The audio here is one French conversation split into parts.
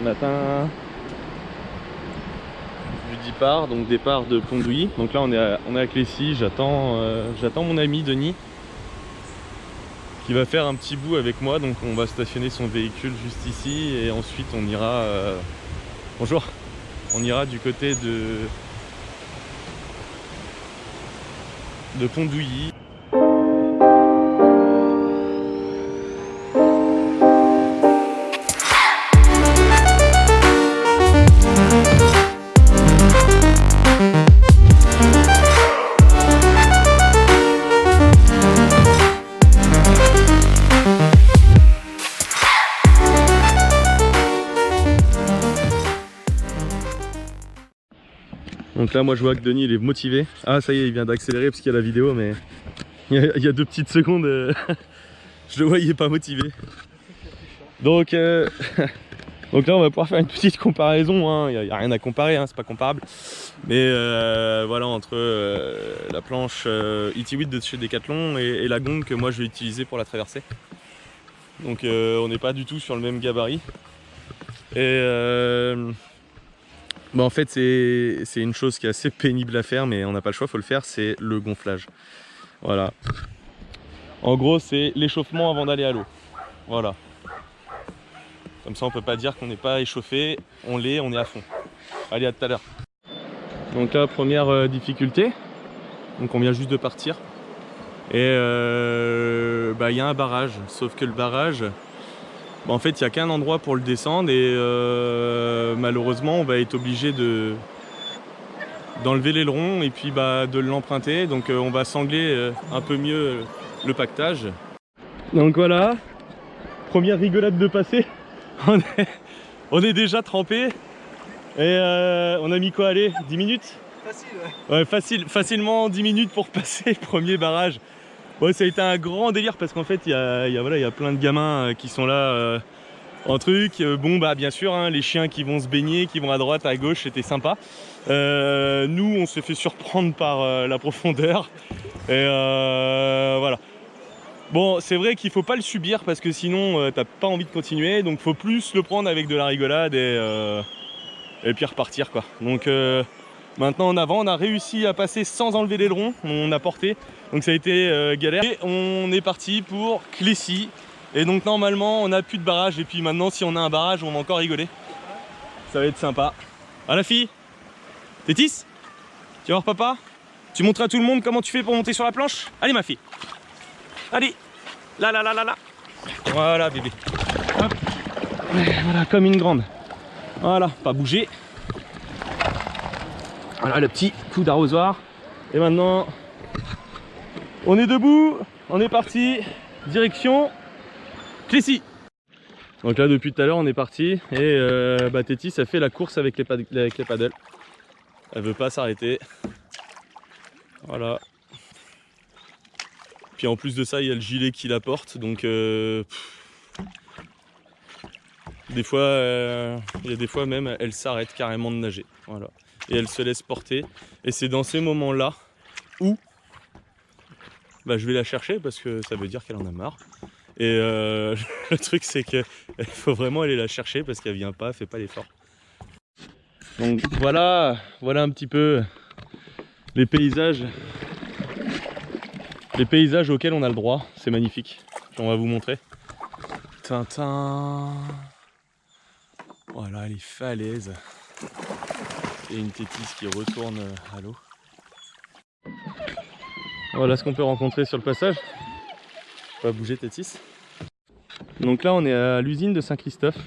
Matin du départ, donc départ de Pondouilly. Donc là on est à Clécy, j'attends mon ami Denis qui va faire un petit bout avec moi. Donc on va stationner son véhicule juste ici et ensuite on ira bonjour, on ira du côté de Pondouilly. Donc là moi je vois que Denis il est motivé. Ah ça y est, il vient d'accélérer parce qu'il y a la vidéo, mais il y a 2 petites secondes je le voyais pas motivé. Donc donc là on va pouvoir faire une petite comparaison, hein. Il n'y a rien à comparer, hein, c'est pas comparable. Mais voilà, entre la planche IT8 de chez Decathlon et la Gond que moi je vais utiliser pour la traversée. Donc on n'est pas du tout sur le même gabarit. Et bah en fait c'est une chose qui est assez pénible à faire, mais on n'a pas le choix, il faut le faire, c'est le gonflage. Voilà. En gros c'est l'échauffement avant d'aller à l'eau. Voilà. Comme ça on peut pas dire qu'on n'est pas échauffé, on est à fond. Allez, à tout à l'heure. Donc là première difficulté, donc on vient juste de partir. Et bah, y a un barrage, sauf que le barrage, bah, en fait il n'y a qu'un endroit pour le descendre et malheureusement on va être obligé d'enlever l'aileron et puis bah, de l'emprunter. Donc on va sangler un peu mieux le pactage. Donc voilà, première rigolade de passé. On est déjà trempé et on a mis quoi, allez, 10 minutes? Facile, ouais. Ouais, facilement 10 minutes pour passer le premier barrage. Ouais, ça a été un grand délire parce qu'en fait il y a plein de gamins qui sont là en truc. Bon bah bien sûr hein, les chiens qui vont se baigner, qui vont à droite, à gauche, c'était sympa. Nous on s'est fait surprendre par la profondeur et voilà. Bon, c'est vrai qu'il faut pas le subir parce que sinon t'as pas envie de continuer, donc faut plus le prendre avec de la rigolade et puis repartir quoi. Donc maintenant en avant, on a réussi à passer sans enlever l'aileron, on a porté, donc ça a été galère. Et on est parti pour Clécy, et donc normalement on n'a plus de barrage, et puis maintenant si on a un barrage on va encore rigoler. Ça va être sympa. Ah la fille, Tétis, tu vas voir papa? Tu montres à tout le monde comment tu fais pour monter sur la planche? Allez ma fille. Allez, là. Voilà bébé. Hop. Voilà, comme une grande. Voilà, pas bouger. Voilà le petit coup d'arrosoir. Et maintenant, on est debout, on est parti, direction Clécy. Donc là depuis tout à l'heure on est parti et bah, Tétis a fait la course avec les paddles. Elle veut pas s'arrêter. Voilà. Puis en plus de ça il y a le gilet qui la porte, donc des fois, il y a des fois même elle s'arrête carrément de nager. Voilà. Et elle se laisse porter. Et c'est dans ces moments-là où bah, je vais la chercher parce que ça veut dire qu'elle en a marre. Et le truc c'est qu'il faut vraiment aller la chercher parce qu'elle vient pas, elle fait pas l'effort. Donc voilà un petit peu les paysages auxquels on a le droit. C'est magnifique. On va vous montrer. Tintin. Voilà les falaises. Et une Tétis qui retourne à l'eau. Voilà ce qu'on peut rencontrer sur le passage. On va bouger Tétis. Donc là on est à l'usine de Saint-Christophe.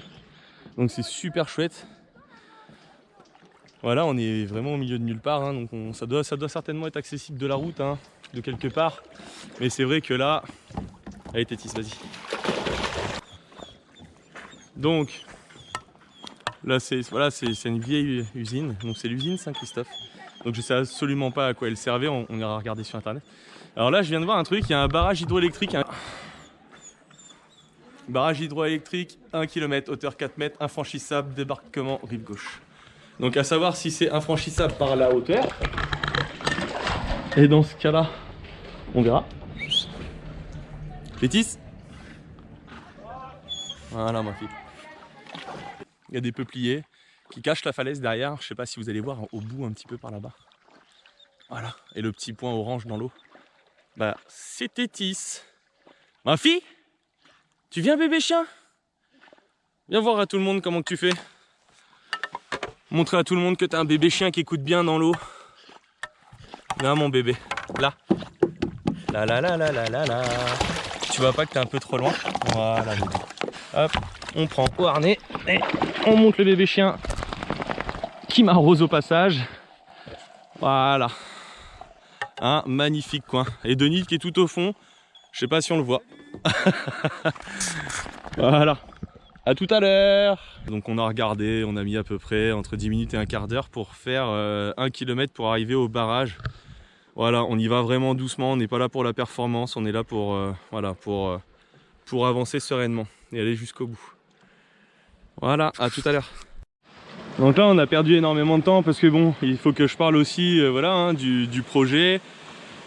Donc c'est super chouette. Voilà, on est vraiment au milieu de nulle part, hein, donc ça doit certainement être accessible de la route, hein, de quelque part. Mais c'est vrai que là... Allez Tétis, vas-y. Donc là c'est une vieille usine, donc c'est l'usine Saint-Christophe. Donc je sais absolument pas à quoi elle servait, on ira regarder sur internet. Alors là je viens de voir un truc, il y a un barrage hydroélectrique. Barrage hydroélectrique, 1 km, hauteur 4 mètres, infranchissable, débarquement rive gauche. Donc à savoir si c'est infranchissable par la hauteur. Et dans ce cas-là, on verra. Tétis. Voilà ma fille. il y a des peupliers qui cachent la falaise derrière. Je sais pas si vous allez voir au bout un petit peu par là-bas. Voilà, et le petit point orange dans l'eau, bah c'est Tétis. Ma fille, tu viens bébé chien? Viens voir à tout le monde comment tu fais. Montrer à tout le monde que t'as un bébé chien qui écoute bien dans l'eau. Là mon bébé, là. Là là là là là là là. Tu vois pas que t'es un peu trop loin? Voilà bébé. Hop, on prend au harnais et on monte le bébé chien qui m'arrose au passage. Voilà. Un magnifique coin. Et Denis qui est tout au fond, je sais pas si on le voit. Voilà. À tout à l'heure. Donc on a regardé, on a mis à peu près entre 10 minutes et un quart d'heure pour faire 1 km pour arriver au barrage. Voilà, on y va vraiment doucement, on n'est pas là pour la performance, on est là pour, voilà, pour avancer sereinement et aller jusqu'au bout. Voilà, à tout à l'heure. Donc là on a perdu énormément de temps parce que bon, il faut que je parle aussi voilà, hein, du projet,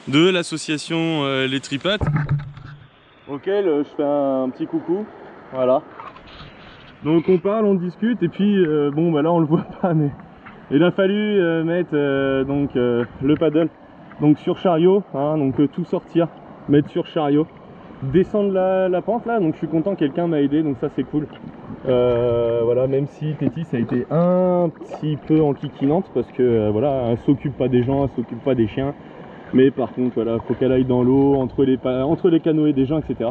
de l'association Les Tripotes, auquel je fais un petit coucou, voilà. Donc on parle, on discute et puis bon bah là on le voit pas mais il a fallu mettre donc le paddle donc sur chariot, hein, donc tout sortir, mettre sur chariot, descendre la pente là, donc je suis content, quelqu'un m'a aidé donc ça c'est cool. Voilà, même si Tétis a été un petit peu enquiquinante parce que voilà, elle s'occupe pas des gens, elle s'occupe pas des chiens, mais par contre voilà, faut qu'elle aille dans l'eau entre les canoës des gens, etc.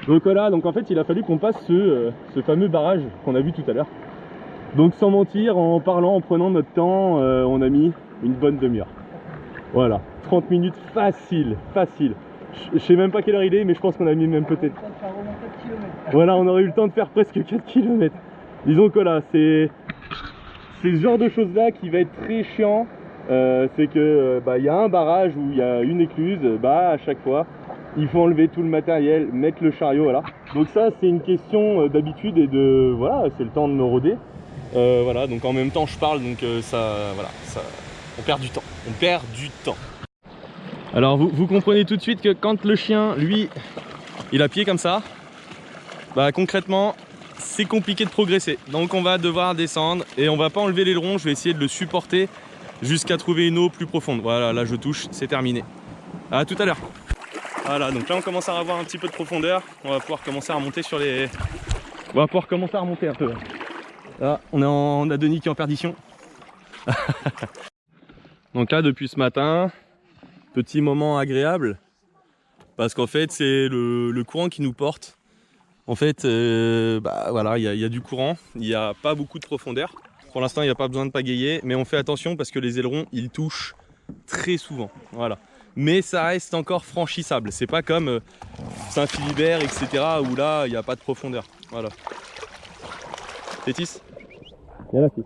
Donc voilà, donc en fait il a fallu qu'on passe ce fameux barrage qu'on a vu tout à l'heure. Donc sans mentir, en parlant, en prenant notre temps, on a mis une bonne demi-heure. Voilà, 30 minutes facile, facile. Je sais même pas quelle heure il est, mais je pense qu'on a mis même peut-être... Voilà, on aurait eu le temps de faire presque 4 km. Disons que là, c'est ce genre de choses là qui va être très chiant. C'est que bah, y a un barrage où il y a une écluse, bah à chaque fois il faut enlever tout le matériel, mettre le chariot, voilà. Donc ça c'est une question d'habitude et de voilà, c'est le temps de me roder. Voilà, donc en même temps je parle, donc ça, voilà, ça, on perd du temps, on perd du temps. Alors vous comprenez tout de suite que quand le chien, lui, il a pied comme ça, bah concrètement c'est compliqué de progresser. Donc on va devoir descendre et on va pas enlever l'aileron, je vais essayer de le supporter jusqu'à trouver une eau plus profonde. Voilà, là je touche, c'est terminé. À tout à l'heure. Voilà, donc là on commence à avoir un petit peu de profondeur. On va pouvoir commencer à remonter sur les... On va pouvoir commencer à remonter un peu. Là, on a Denis qui est en perdition. Donc là, depuis ce matin, petit moment agréable. Parce qu'en fait, c'est le courant qui nous porte. En fait, bah, voilà, il y a du courant. Il n'y a pas beaucoup de profondeur. Pour l'instant, il n'y a pas besoin de pagayer. Mais on fait attention parce que les ailerons, ils touchent très souvent. Voilà. Mais ça reste encore franchissable. C'est pas comme Saint-Philibert, etc. où là, il n'y a pas de profondeur. Voilà. Tétis, viens là, fille.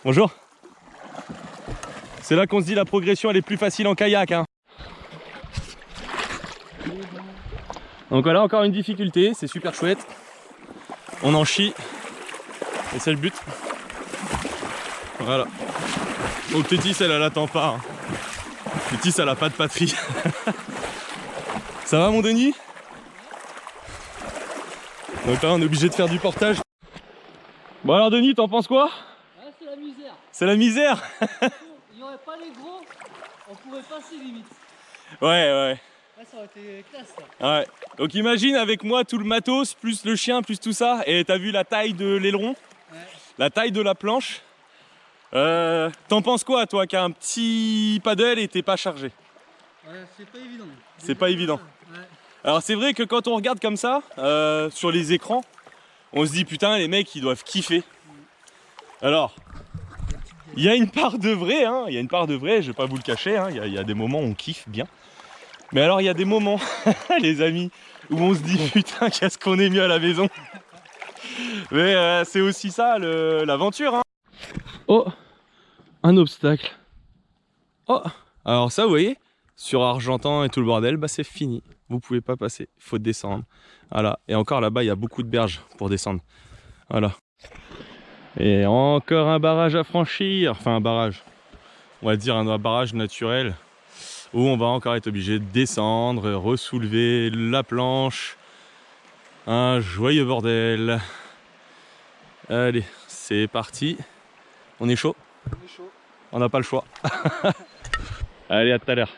Bonjour. C'est là qu'on se dit la progression elle est plus facile en kayak. Hein. Donc voilà, encore une difficulté. C'est super chouette. On en chie. Et c'est le but. Voilà. Donc Tétis, elle l'attend pas. Hein. Tétis, elle a pas de patrie. Ça va mon Denis? Donc là, on est obligé de faire du portage. Bon alors Denis, t'en penses quoi? Ah, c'est la misère. C'est la misère. Il n'y aurait pas les gros, on pourrait passer limite. Ouais. Là, ça aurait été classe là. Ouais. Donc imagine avec moi tout le matos, plus le chien, plus tout ça. Et t'as vu la taille de l'aileron? Ouais. La taille de la planche. T'en penses quoi toi qui a un petit paddle et t'es pas chargé? Ouais, c'est pas évident. C'est pas évident. Ouais. Alors c'est vrai que quand on regarde comme ça, sur les écrans, on se dit putain les mecs ils doivent kiffer. Alors, il y a une part de vrai, hein, il y a une part de vrai, je vais pas vous le cacher, hein, il y a des moments où on kiffe bien. Mais alors il y a des moments, les amis, où on se dit putain qu'est-ce qu'on est mieux à la maison. Mais c'est aussi ça l'aventure. Hein. Oh, un obstacle. Oh, alors ça vous voyez, sur Argentan et tout le bordel, bah c'est fini. Vous pouvez pas passer, il faut descendre. Voilà, et encore là-bas il y a beaucoup de berges pour descendre. Voilà. Et encore un barrage à franchir, enfin un barrage, on va dire un barrage naturel où on va encore être obligé de descendre, ressoulever la planche. Un joyeux bordel. Allez, c'est parti. On est chaud? On est chaud. On n'a pas le choix. Allez, à tout à l'heure.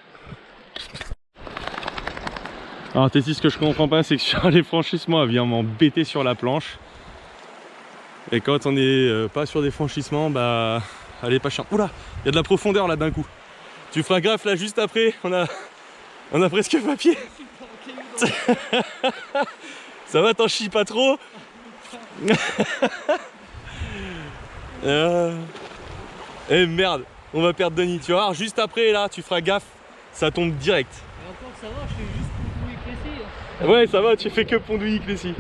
Alors Tétis, ce que je comprends pas, c'est que sur les franchissements, elle vient m'embêter sur la planche. Et quand on est pas sur des franchissements, bah elle est pas chiante. Oula, il y a de la profondeur là d'un coup. Tu feras gaffe là juste après, on a presque papier. Ça va, t'en chies pas trop? Eh merde, on va perdre Denis. Tu vas voir, juste après là, tu feras gaffe, ça tombe direct. Et encore ça va, je fais juste Pondouille-Clécy. Ouais, ça va, tu fais que Pondouille-Clécy.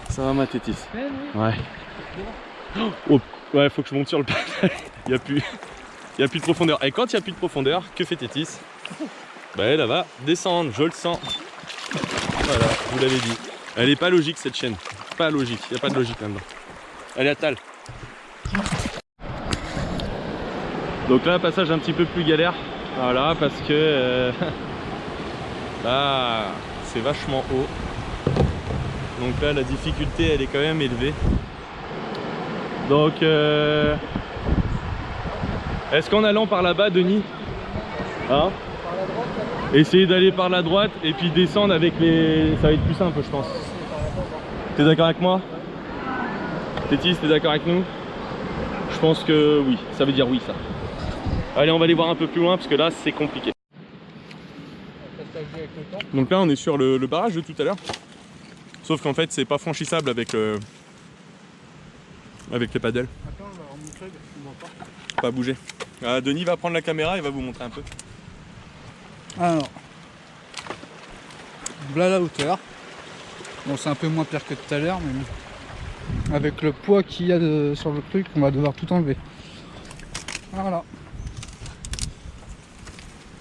Ça va ma Tétis? Ouais. Oh, ouais, faut que je monte sur le pédale. Il n'y a plus de profondeur. Et quand il n'y a plus de profondeur, que fait Tétis? Bah elle va descendre, je le sens. Voilà, je vous l'avais dit. Elle est pas logique cette chaîne. Pas logique, il n'y a pas de logique là-dedans. Allez, attale. Donc là, passage un petit peu plus galère. Voilà, parce que là, c'est vachement haut. Donc là, la difficulté, elle est quand même élevée. Donc, est-ce qu'en allant par là-bas, Denis, hein, essayer d'aller par la droite et puis descendre avec les... Ça va être plus simple, je pense. T'es d'accord avec moi? Tétis, t'es d'accord avec nous? Je pense que oui, ça veut dire oui ça. Allez, on va aller voir un peu plus loin parce que là, c'est compliqué. Donc là, on est sur le barrage de tout à l'heure. Sauf qu'en fait, c'est pas franchissable avec les paddles. Attends, on va remonter parce que tu vois pas. Pas bouger. Denis va prendre la caméra et va vous montrer un peu. Alors, voilà la hauteur. Bon, c'est un peu moins pire que tout à l'heure, mais bon. Avec le poids qu'il y a sur le truc, on va devoir tout enlever. Voilà.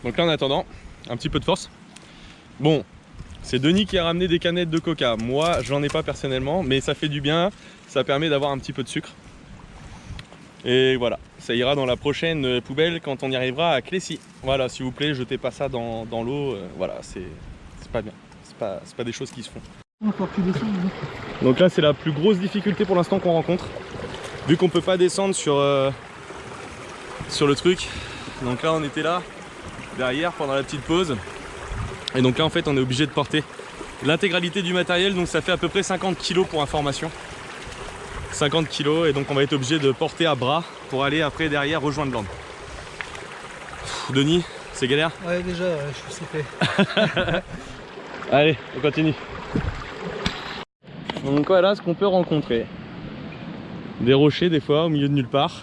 Donc là, en attendant, un petit peu de force. Bon, c'est Denis qui a ramené des canettes de coca. Moi, j'en ai pas personnellement, mais ça fait du bien. Ça permet d'avoir un petit peu de sucre. Et voilà, ça ira dans la prochaine poubelle quand on y arrivera à Clécy. Voilà, s'il vous plaît, jetez pas ça dans l'eau. Voilà, c'est pas bien. C'est pas des choses qui se font. Donc là, c'est la plus grosse difficulté pour l'instant qu'on rencontre. Vu qu'on peut pas descendre sur le truc. Donc là, on était là, derrière, pendant la petite pause. Et donc là, en fait, on est obligé de porter l'intégralité du matériel. Donc ça fait à peu près 50 kg pour information. 50 kg, et donc on va être obligé de porter à bras pour aller après derrière rejoindre l'Orne. Denis, c'est galère? Ouais, déjà, je suis sauté. Allez, on continue. Donc voilà ce qu'on peut rencontrer. Des rochers des fois au milieu de nulle part.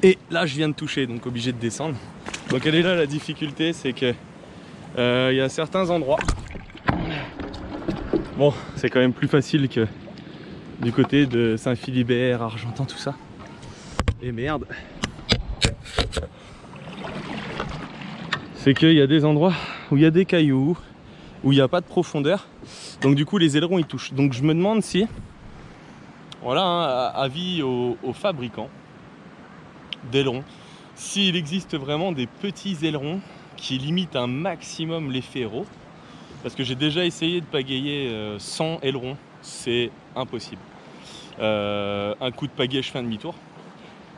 Et là je viens de toucher, donc obligé de descendre. Donc elle est là la difficulté, c'est que y a certains endroits. Bon, c'est quand même plus facile que du côté de Saint-Philibert, Argentan, tout ça. Et merde. C'est qu'il y a des endroits où il y a des cailloux, où il n'y a pas de profondeur. Donc du coup les ailerons ils touchent. Donc je me demande si, voilà, hein, avis aux fabricants d'ailerons, s'il existe vraiment des petits ailerons qui limitent un maximum l'effet aéro. Parce que j'ai déjà essayé de pagayer sans aileron, c'est impossible. Un coup de pagaie, je fais un demi-tour.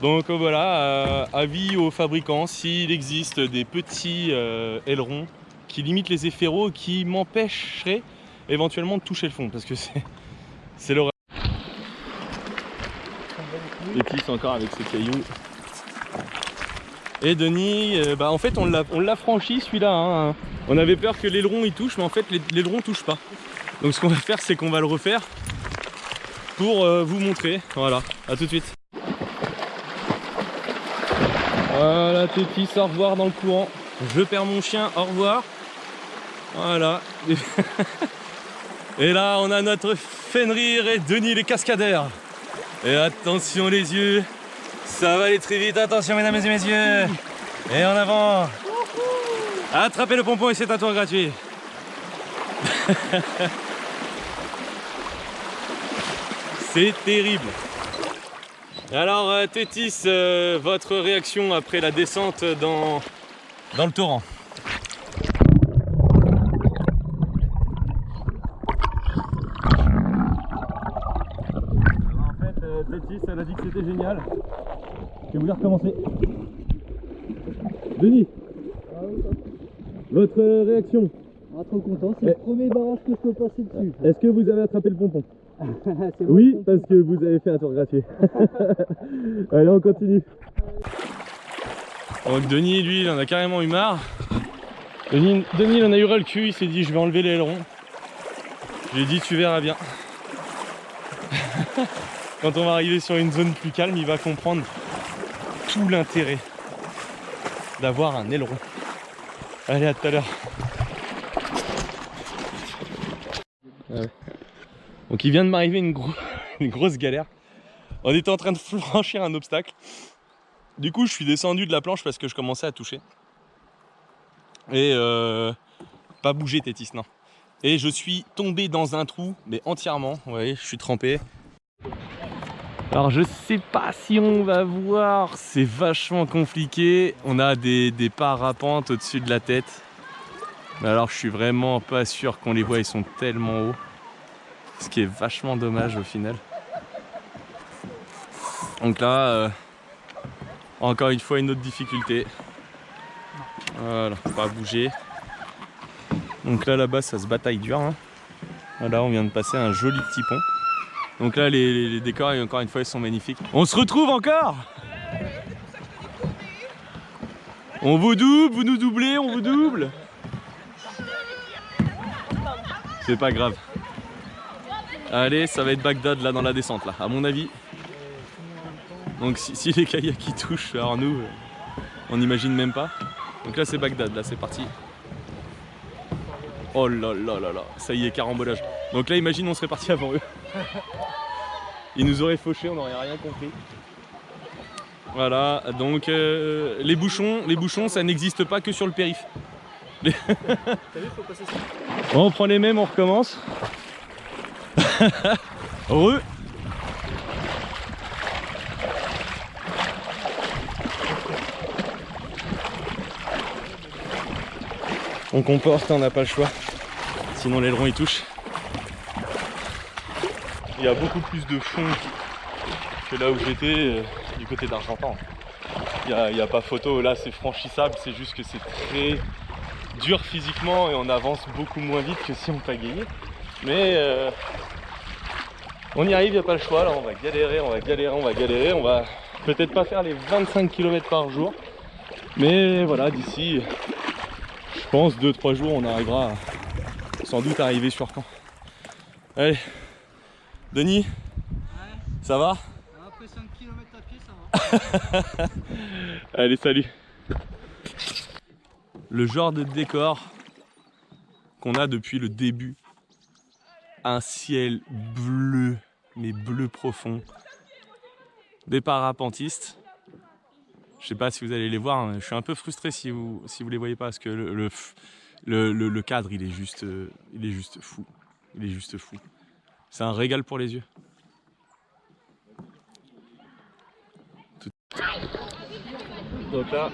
Donc voilà, avis aux fabricants, s'il existe des petits ailerons qui limitent les effets aéro, qui m'empêcheraient éventuellement de toucher le fond, parce que c'est l'horreur. Et puis c'est encore avec ces cailloux. Et Denis, bah en fait on l'a franchi celui-là, hein. On avait peur que l'aileron il touche, mais en fait l'aileron touche pas. Donc ce qu'on va faire, c'est qu'on va le refaire pour vous montrer. Voilà, à tout de suite. Voilà Tétis, au revoir dans le courant. Je perds mon chien, au revoir. Voilà. Et là on a notre Fenrir et Denis les cascadeurs. Et attention les yeux, ça va aller très vite, attention mesdames et messieurs. Et en avant. Attrapez le pompon et c'est un tour gratuit. C'est terrible. Alors Tétis, votre réaction après la descente dans le torrent? En fait, Tétis, elle a dit que c'était génial. Je voulais recommencer. Denis, votre réaction? Ah, trop content, c'est le premier barrage que je peux passer dessus. Est-ce que vous avez attrapé le pompon? C'est Oui, bon, parce que vous avez fait un tour gratuit. Allez, on continue. Donc Denis, lui, il en a carrément eu marre. Denis, il en a eu ras le cul, il s'est dit je vais enlever l'aileron. Je lui ai dit tu verras bien. Quand on va arriver sur une zone plus calme, il va comprendre tout l'intérêt d'avoir un aileron. Allez, à tout à l'heure. Donc il vient de m'arriver une grosse galère. On était en train de franchir un obstacle. Du coup je suis descendu de la planche parce que je commençais à toucher. Et pas bouger Tétis, non. Et je suis tombé dans un trou, mais entièrement. Vous voyez, je suis trempé. Alors je sais pas si on va voir, c'est vachement compliqué. On a des parapentes au-dessus de la tête. Mais alors je suis vraiment pas sûr qu'on les voit, ils sont tellement hauts. Ce qui est vachement dommage au final. Donc là, encore une fois une autre difficulté. Voilà, pas bouger. Donc là-bas ça se bataille dur. Hein. Voilà, on vient de passer un joli petit pont. Donc là les décors encore une fois ils sont magnifiques. On se retrouve encore. On vous double, vous nous doublez, on vous double. C'est pas grave. Allez, ça va être Bagdad là dans la descente là, à mon avis. Donc si les kayaks qui touchent, alors nous, on n'imagine même pas. Donc là c'est Bagdad, là c'est parti. Oh là là là là, ça y est, carambolage. Donc là imagine on serait parti avant eux. Ils nous auraient fauché, on n'aurait rien compris. Voilà, donc les bouchons ça n'existe pas que sur le périph'. Bon, on prend les mêmes, on recommence. Heureux. On comporte, on n'a pas le choix. Sinon l'aileron il touche. Il y a beaucoup plus de fond que là où j'étais, du côté d'Argentan. Il n'y a pas photo, là c'est franchissable, c'est juste que c'est très dur physiquement et on avance beaucoup moins vite que si on pagayait. Mais on y arrive, il n'y a pas le choix, là on va galérer, on va galérer, on va galérer. On va peut-être pas faire les 25 km par jour. Mais voilà, d'ici, je pense, 2-3 jours, on arrivera sans doute à arriver sur Caen. Allez, Denis, ouais. Ça va? Après 5 km à pied, ça va. Allez, salut. Le genre de décor qu'on a depuis le début. Un ciel bleu, mais bleu profond. Des parapentistes. Je sais pas si vous allez les voir, hein. Je suis un peu frustré si vous les voyez pas parce que le cadre il est juste fou. Il est juste fou. C'est un régal pour les yeux. Donc là,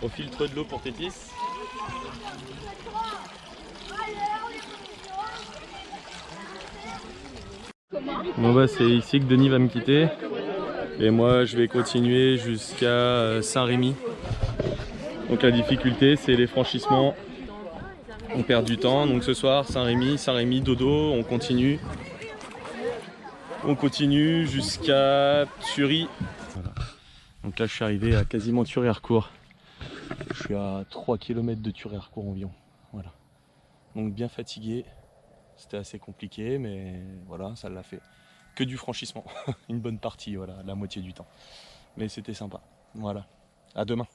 on filtre de l'eau pour Tétis. Bon bah c'est ici que Denis va me quitter. Et moi je vais continuer jusqu'à Saint-Rémy. Donc la difficulté c'est les franchissements. On perd du temps. Donc ce soir Saint-Rémy, dodo, on continue. On continue jusqu'à Thury. Voilà. Donc là je suis arrivé à quasiment Thury-Harcourt. Je suis à 3 km de Thury-Harcourt environ. Voilà. Donc bien fatigué. C'était assez compliqué mais voilà, ça l'a fait. Que du franchissement, une bonne partie, voilà, la moitié du temps. Mais c'était sympa. Voilà, à demain.